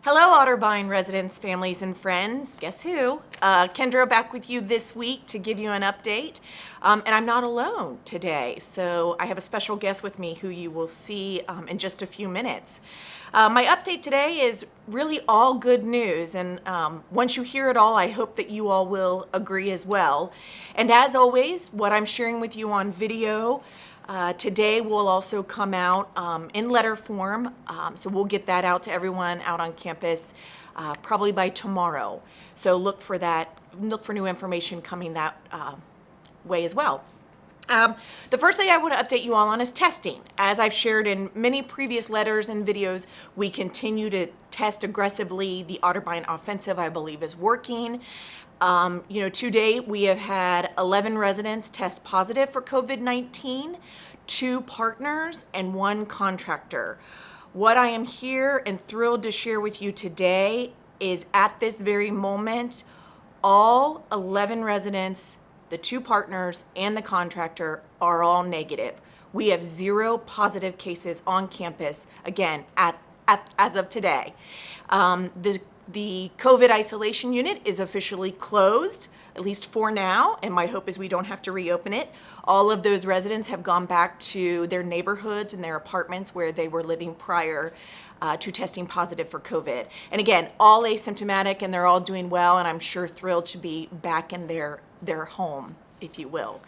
Hello, Otterbein residents, families, and friends. Guess who? Kendra back with you this week to give you an update. And I'm not alone today, so I have a special guest with me who you will see in just a few minutes. My update today is really all good news, and once you hear it all, I hope that you all will agree as well. And as always, what I'm sharing with you on video today will also come out in letter form, so we'll get that out to everyone out on campus probably by tomorrow. So look for that, look for new information coming that way as well. The first thing I want to update you all on is testing. As I've shared in many previous letters and videos, we continue to test aggressively. The Otterbein offensive, I believe, is working. To date, we have had 11 residents test positive for COVID-19, 2 partners, and 1 contractor. What I am here and thrilled to share with you today is at this very moment, all 11 residents, the 2 partners, and the contractor are all negative. We have 0 positive cases on campus, again, as of today. The COVID isolation unit is officially closed, at least for now, and my hope is we don't have to reopen it. All of those residents have gone back to their neighborhoods and their apartments where they were living prior to testing positive for COVID. And again, all asymptomatic, and they're all doing well, and I'm sure thrilled to be back in their home, if you will.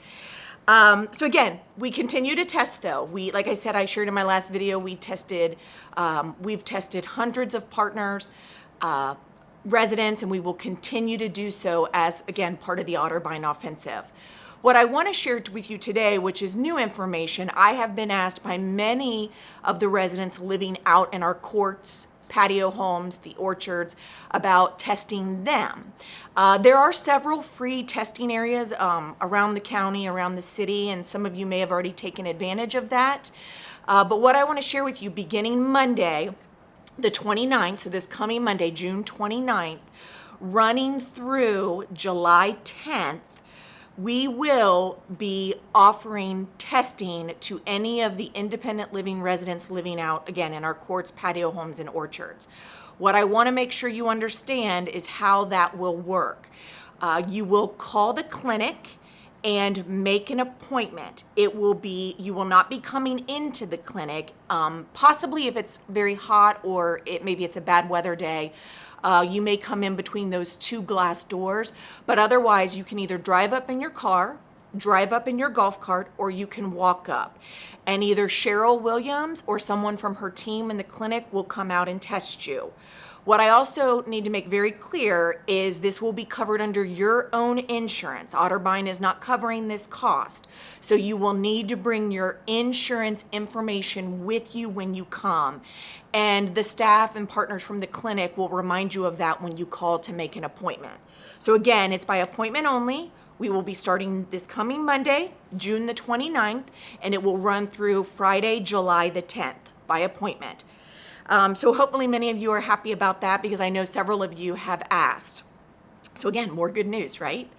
So again, we continue to test though. Like I said, I shared in my last video, we've tested hundreds of partners, residents, and we will continue to do so as, again, part of the Otterbein offensive. What I want to share with you today, which is new information, I have been asked by many of the residents living out in our courts, patio homes, the orchards, about testing them. There are several free testing areas around the county, around the city, and some of you may have already taken advantage of that. But what I want to share with you beginning Monday, the 29th, so this coming Monday, June 29th, running through July 10th, we will be offering testing to any of the independent living residents living out, again, in our courts, patio homes, and orchards. What I want to make sure you understand is how that will work. You will call the clinic and make an appointment. You will not be coming into the clinic, possibly if it's very hot or maybe it's a bad weather day. You may come in between those 2 glass doors, but otherwise you can either drive up in your car, drive up in your golf cart, or you can walk up. And either Cheryl Williams or someone from her team in the clinic will come out and test you. What I also need to make very clear is this will be covered under your own insurance. Otterbein is not covering this cost. So you will need to bring your insurance information with you when you come. And the staff and partners from the clinic will remind you of that when you call to make an appointment. So again, it's by appointment only. We will be starting this coming Monday, June the 29th, and it will run through Friday, July the 10th by appointment. So hopefully many of you are happy about that because I know several of you have asked. So again, more good news, right?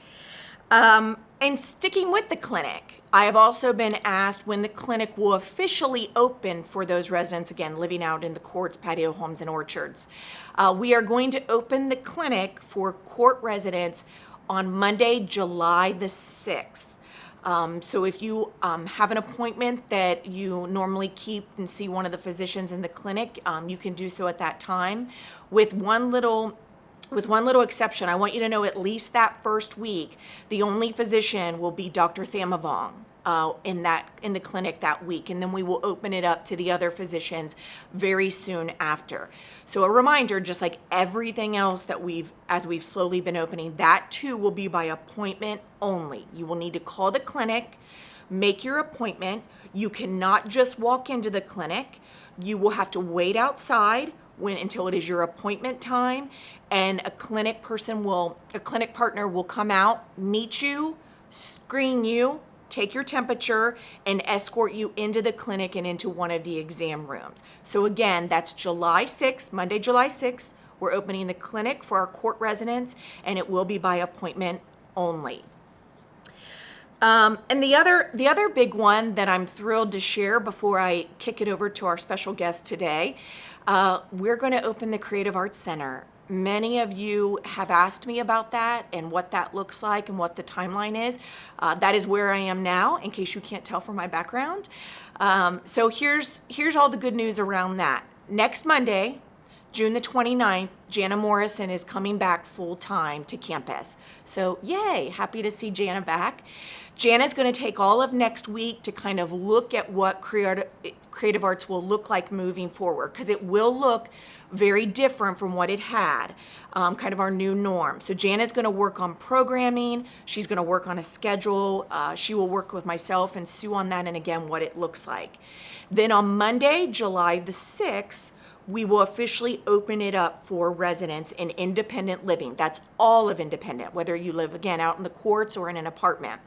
And sticking with the clinic, I have also been asked when the clinic will officially open for those residents, again, living out in the courts, patio homes, and orchards. We are going to open the clinic for court residents on Monday, July the 6th. So if you have an appointment that you normally keep and see one of the physicians in the clinic, you can do so at that time. With one little exception, I want you to know at least that first week, the only physician will be Dr. Thamavong in the clinic that week, and then we will open it up to the other physicians very soon after. So a reminder, just like everything else that as we've slowly been opening, that too will be by appointment only. You will need to call the clinic, make your appointment. You cannot just walk into the clinic. You will have to wait outside until it is your appointment time, and a clinic partner will come out, meet you, screen you, take your temperature, and escort you into the clinic and into one of the exam rooms. So again, that's July 6th, Monday, July 6th. We're opening the clinic for our court residents, and it will be by appointment only. And the other big one that I'm thrilled to share before I kick it over to our special guest today We're going to open the Creative Arts Center. Many of you have asked me about that and what that looks like and what the timeline is. That is where I am now, in case you can't tell from my background. So here's all the good news around that. Next Monday, June the 29th, Jana Morrison is coming back full-time to campus. So yay, happy to see Jana back. Jana's going to take all of next week to kind of look at what creative arts will look like moving forward, because it will look very different from what it had, kind of our new norm. So Jana's going to work on programming. She's going to work on a schedule. She will work with myself and Sue on that, and again, what it looks like. Then on Monday, July the 6th, we will officially open it up for residents in independent living. That's all of independent, whether you live, again, out in the courts or in an apartment.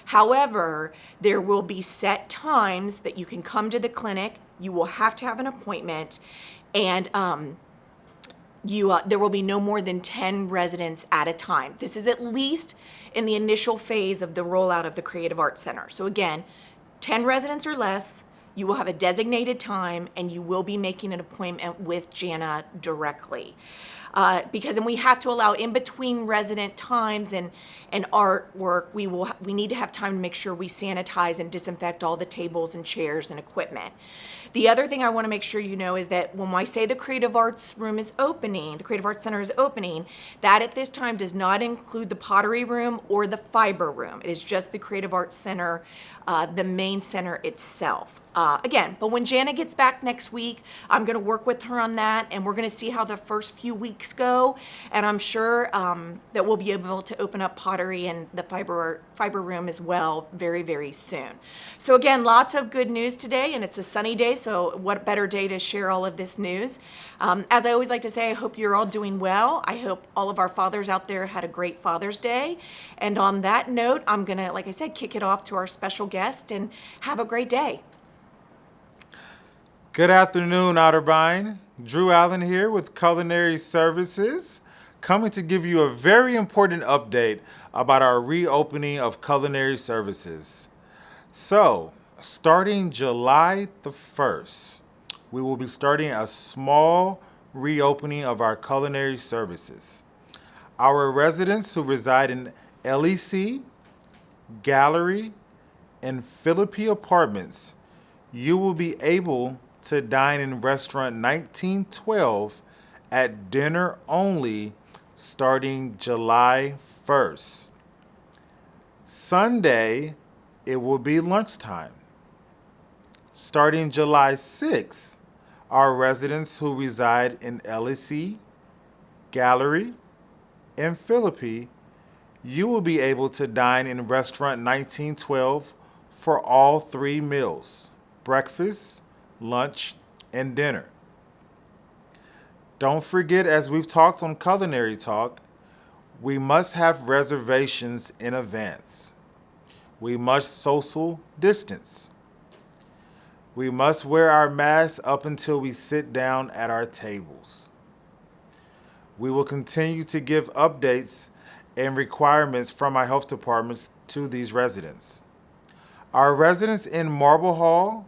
However, there will be set times that you can come to the clinic. You will have to have an appointment, and there will be no more than 10 residents at a time. This is at least in the initial phase of the rollout of the Creative Arts Center. So again, 10 residents or less. You will have a designated time, and you will be making an appointment with Jana directly. And we have to allow in between resident times and artwork, we need to have time to make sure we sanitize and disinfect all the tables and chairs and equipment. The other thing I want to make sure you know is that when I say the Creative Arts Room is opening, the Creative Arts Center is opening, that at this time does not include the Pottery Room or the Fiber Room. It is just the Creative Arts Center, the main center itself. But when Jana gets back next week, I'm going to work with her on that, and we're going to see how the first few weeks go. And I'm sure that we'll be able to open up Pottery and the Fiber Room as well very, very soon. So again, lots of good news today, and it's a sunny day, so what better day to share all of this news. As I always like to say, I hope you're all doing well. I hope all of our fathers out there had a great Father's Day. And on that note, I'm going to, like I said, kick it off to our special guest, and have a great day. Good afternoon, Otterbein. Drew Allen here with Culinary Services, coming to give you a very important update about our reopening of Culinary Services. So, starting July the 1st, we will be starting a small reopening of our Culinary Services. Our residents who reside in LEC, Gallery, and Philippi apartments, you will be able to dine in restaurant 1912 at dinner only starting July 1st. Sunday, it will be lunchtime. Starting July 6th, our residents who reside in LEC, Gallery, and Philippi, you will be able to dine in restaurant 1912 for all 3 meals: breakfast, lunch, and dinner. Don't forget, as we've talked on Culinary Talk, we must have reservations in advance. We must social distance. We must wear our masks up until we sit down at our tables. We will continue to give updates and requirements from our health departments to these residents. Our residents in Marble Hall,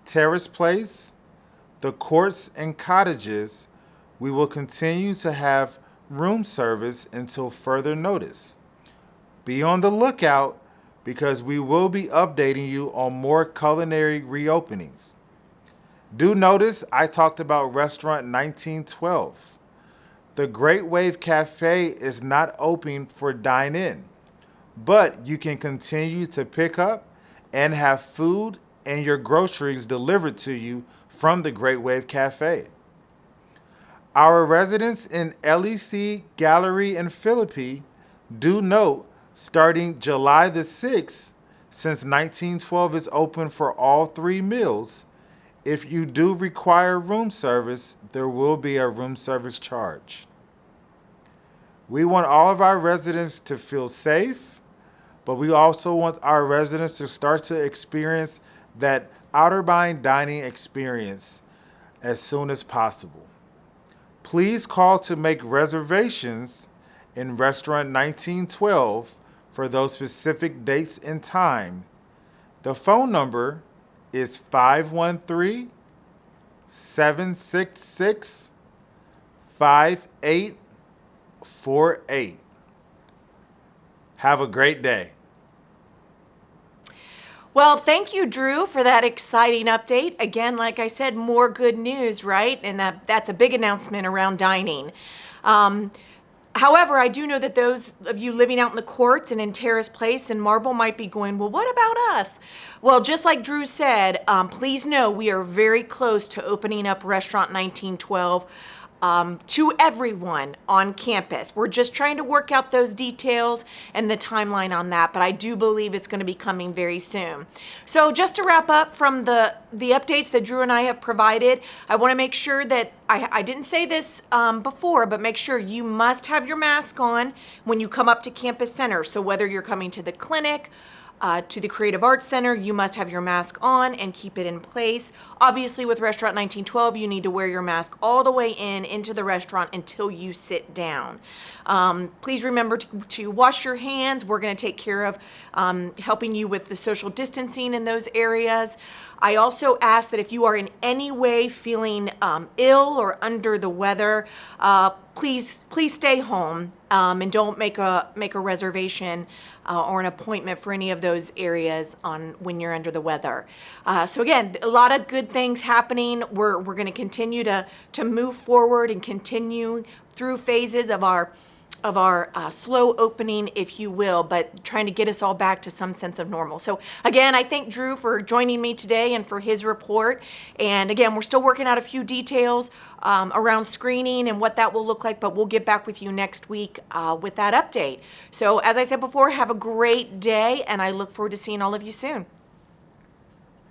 Terrace Place, the courts, and cottages, we will continue to have room service until further notice. Be on the lookout, because we will be updating you on more culinary reopenings. Do notice I talked about restaurant 1912. The Great Wave Cafe is not open for dine-in, but you can continue to pick up and have food and your groceries delivered to you from the Great Wave Cafe. Our residents in LEC, Gallery, and Philippi, do note, starting July the 6th, since 1912 is open for all 3 meals, if you do require room service, there will be a room service charge. We want all of our residents to feel safe, but we also want our residents to start to experience that Otterbein dining experience as soon as possible. Please call to make reservations in restaurant 1912 for those specific dates and time. The phone number is 766 5848. Have a great day. Well, thank you, Drew, for that exciting update. Again, like I said, more good news, right? And that's a big announcement around dining. However, I do know that those of you living out in the courts and in Terrace Place and Marble might be going, well, what about us? Well, just like Drew said, please know we are very close to opening up Restaurant 1912 to everyone on campus. We're just trying to work out those details and the timeline on that, but I do believe it's going to be coming very soon. So just to wrap up from the updates that Drew and I have provided, I want to make sure that I didn't say this before, but make sure you must have your mask on when you come up to Campus Center. So whether you're coming to the clinic, to the Creative Arts Center, you must have your mask on and keep it in place. Obviously, with Restaurant 1912, you need to wear your mask all the way into the restaurant until you sit down. Please remember to wash your hands. We're going to take care of helping you with the social distancing in those areas. I also ask that if you are in any way feeling ill or under the weather, please stay home and don't make a reservation or an appointment for any of those areas when you're under the weather. So again, a lot of good things happening. We're going to continue to move forward and continue through phases of our slow opening, if you will, but trying to get us all back to some sense of normal. So again, I thank Drew for joining me today and for his report. And again, we're still working out a few details around screening and what that will look like, but we'll get back with you next week with that update. So as I said before, have a great day, and I look forward to seeing all of you soon.